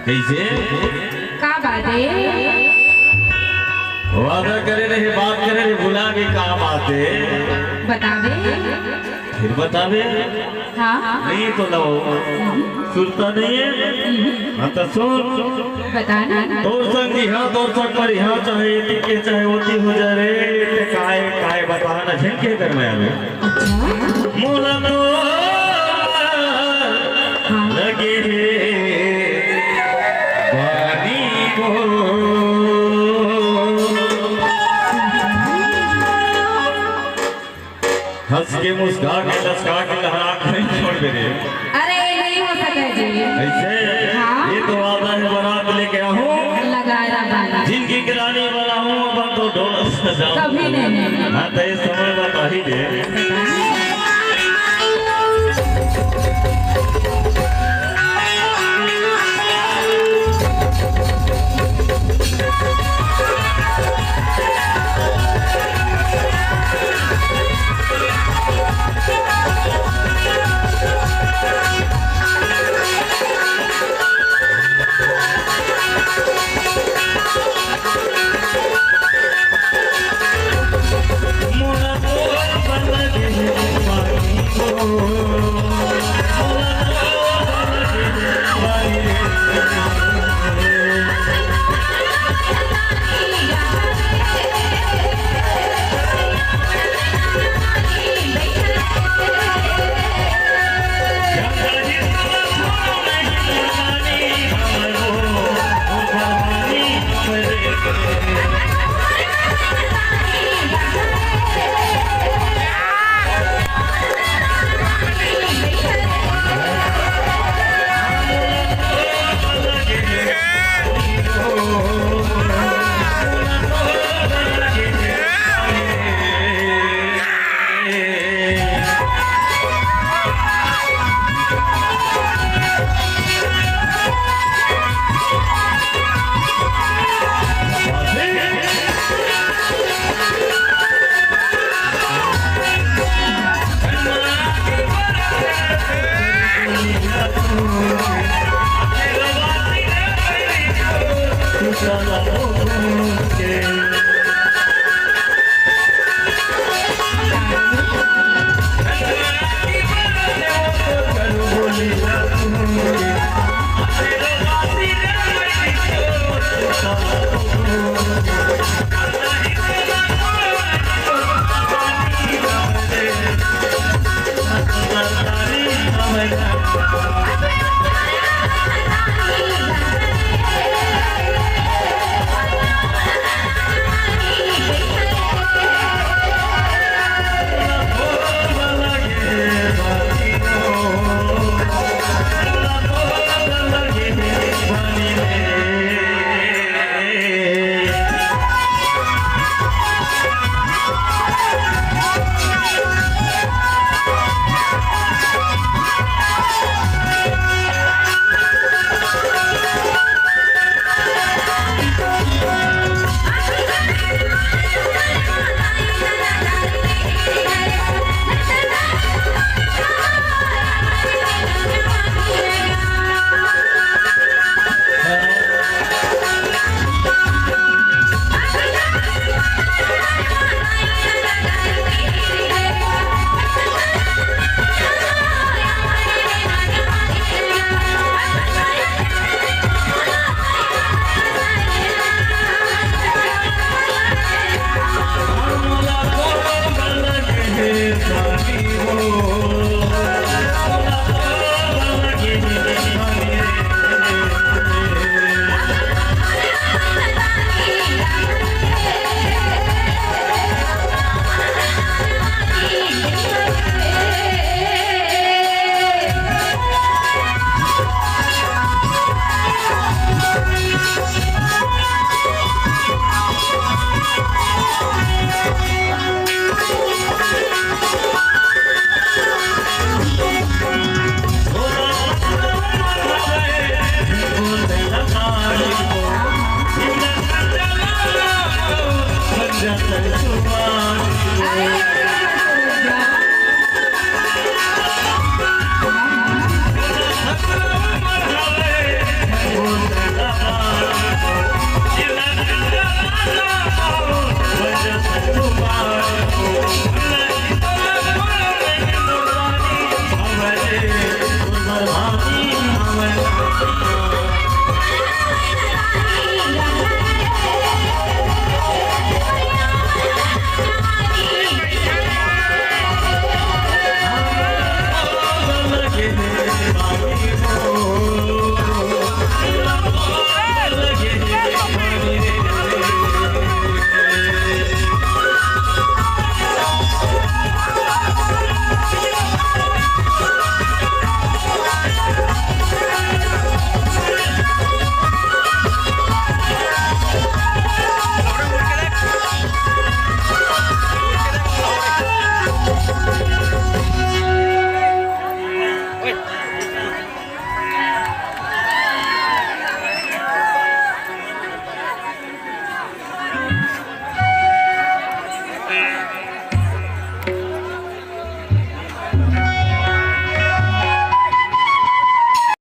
कैसे का बात है? वादा करे रहे बात करे रहे भुला के का बात है बतावे। फिर बतावे। हाँ नहीं तो लो सुनता नहीं है। हाँ तो सुन बताना। तोर संग यहाँ तोर संग पर यहाँ चाहे टिके चाहे होती हो जा रे काय काय बताना झंके कर मैं अभी मोला तो लगे पानी को हंस के मुस्का के लसका के लहरा के छोड़ दे रे। अरे नहीं हो सके जी। ऐसे हाँ? ये तो वादा है बारात लेके आऊं लगाया बाला जिनकी गिरानी वाला हूँ अब तो ढोल सजाऊं। कभी नहीं। हाँ तो ये समय बता ही दे।